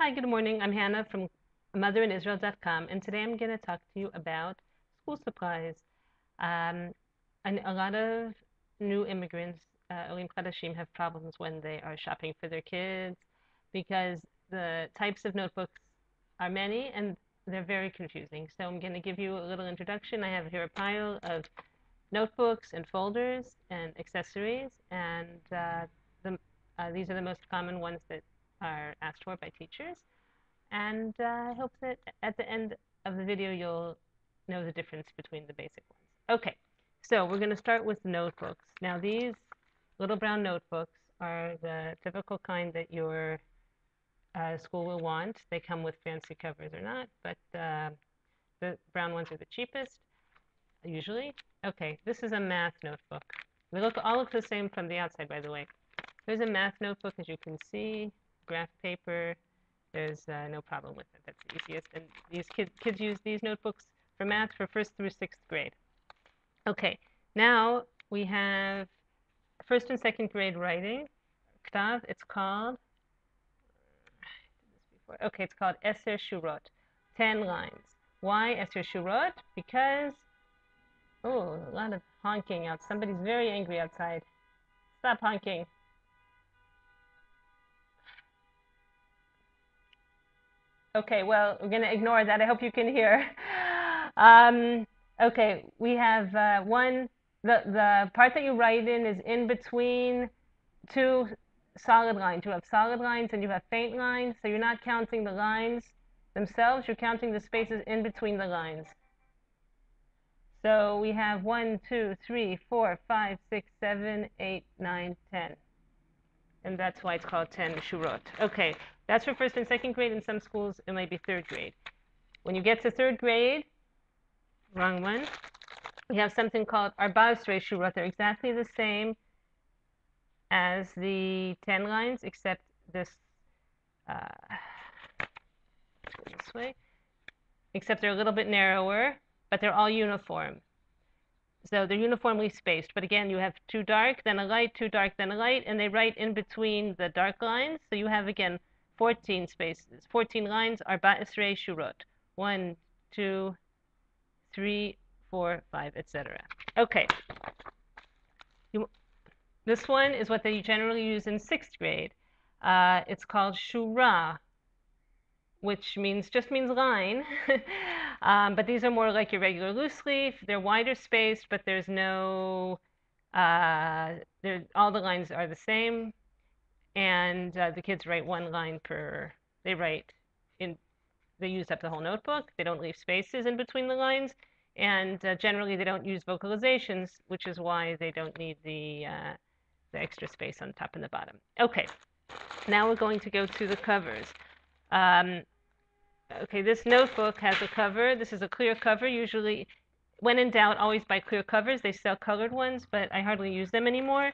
Hi, good morning. I'm Hannah from motherinisrael.com, and today I'm going to talk to you about school supplies. Um, and a lot of new immigrants, Olim Chadashim, have problems when they are shopping for their kids because the types of notebooks are many and they're very confusing. So I'm going to give you a little introduction. I have here a pile of notebooks and folders and accessories, and the, these are the most common ones that are asked for by teachers. And I hope that at the end of the video, you'll know the difference between the basic ones. Okay, so we're going to start with notebooks. Now, these little brown notebooks are the typical kind that your school will want. They come with fancy covers or not, but the brown ones are the cheapest, usually. Okay, this is a math notebook. They all look the same from the outside, by the way. There's a math notebook, as you can see, graph paper. There's no problem with it. That's the easiest. And these kids use these notebooks for math for first through sixth grade. Okay, now we have first and second grade writing. Ktav, it's called, okay, it's called Eser Shurot, 10 lines. Why Eser Shurot? Because, oh, a lot of honking out. Somebody's very angry outside. Stop honking. Okay, well, we're going to ignore that. I hope you can hear. Okay, we have the part that you write in is in between two solid lines. You have solid lines and you have faint lines, so you're not counting the lines themselves, you're counting the spaces in between the lines. So we have 1, 2, 3, 4, 5, 6, 7, 8, 9, 10. And that's why it's called 10 shurot. Okay, that's for first and second grade. In some schools, it might be third grade. When you get to third grade, wrong one, we have something called arba'asrei shurot. They're exactly the same as the 10 lines, except this, let's go this way, except they're a little bit narrower, but they're all uniform. So they're uniformly spaced. But again, you have too dark, then a light, too dark, then a light, and they write in between the dark lines. So you have, again, 14 spaces, 14 lines, arba'asrei shurot. 1, 2, 3, 4, 5, etc. Okay. This one is what they generally use in sixth grade. It's called shura, which just means line. But these are more like your regular loose leaf. They're wider spaced, but there's no, all the lines are the same. And the kids write one line per, they use up the whole notebook. They don't leave spaces in between the lines. And generally, they don't use vocalizations, which is why they don't need the extra space on top and the bottom. Okay, now we're going to go to the covers. Okay, this notebook has a cover. This is a clear cover. Usually, when in doubt, always buy clear covers. They sell colored ones, but I hardly use them anymore.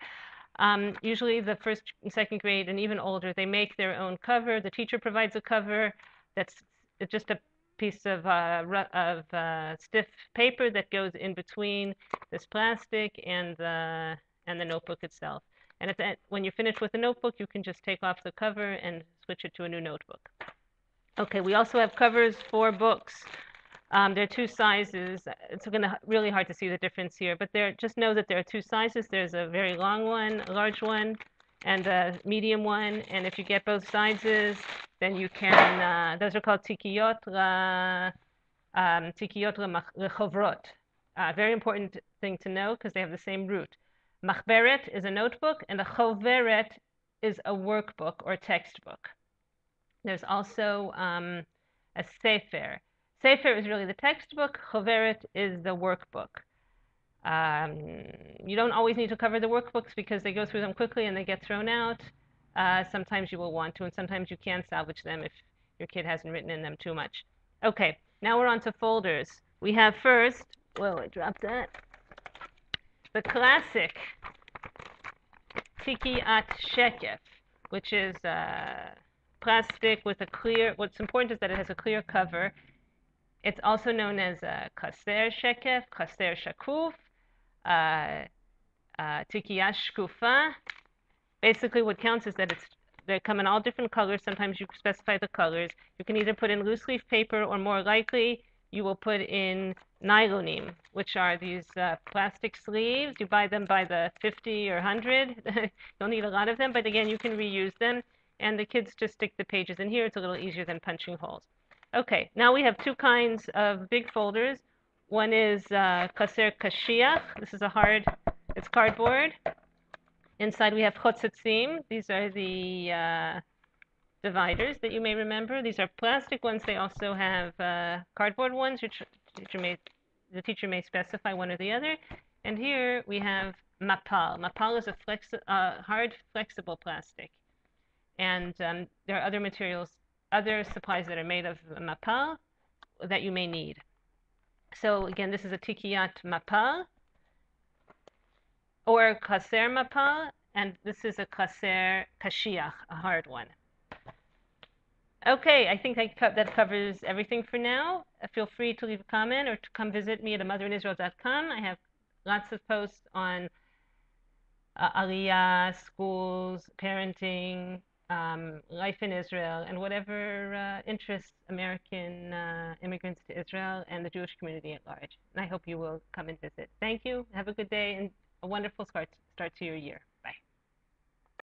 Usually the first and second grade and even older, they make their own cover. The teacher provides a cover that's just a piece of stiff paper that goes in between this plastic and the notebook itself. And when you're finished with the notebook, you can just take off the cover and switch it to a new notebook. Okay, we also have covers for books. There are two sizes. It's really hard to see the difference here, but just know that there are two sizes. There's a very long one, a large one, and a medium one. And if you get both sizes, then you can, those are called tikiyot lechovrot. Very important thing to know because they have the same root. Machberet is a notebook, and a choveret is a workbook or textbook. There's also a sefer. Sefer is really the textbook. Choveret is the workbook. You don't always need to cover the workbooks because they go through them quickly and they get thrown out. Sometimes you will want to, and sometimes you can salvage them if your kid hasn't written in them too much. Okay, now we're on to folders. We have first, whoa, I dropped that. The classic Tikiat Shekef, which is plastic with a clear, what's important is that it has a clear cover. It's also known as kaser shekef, kaser shakuf, tikiyah shkufa. Basically, what counts is that it's They come in all different colors. Sometimes you specify the colors. You can either put in loose leaf paper, or more likely, you will put in nylonim, which are these plastic sleeves. You buy them by the 50 or 100. You'll need a lot of them, but again, you can reuse them. And the kids just stick the pages in here. It's a little easier than punching holes. Okay, now we have two kinds of big folders. One is kaser kashiach. This is it's cardboard. Inside we have chotzitzim. These are the dividers that you may remember. These are plastic ones. They also have cardboard ones, which the teacher may specify one or the other. And here we have mapal. Mapal is a hard, flexible plastic. And there are other materials, other supplies that are made of mapal that you may need. So again, this is a tikiyat mapal or kaser mapal, and this is a kaser kashiach, a hard one. Okay, I think that covers everything for now. Feel free to leave a comment or to come visit me at amotherinisrael.com. I have lots of posts on Aliyah, schools, parenting, life in Israel, and whatever interests American immigrants to Israel and the Jewish community at large. And I hope you will come and visit. Thank you. Have a good day and a wonderful start to your year. Bye.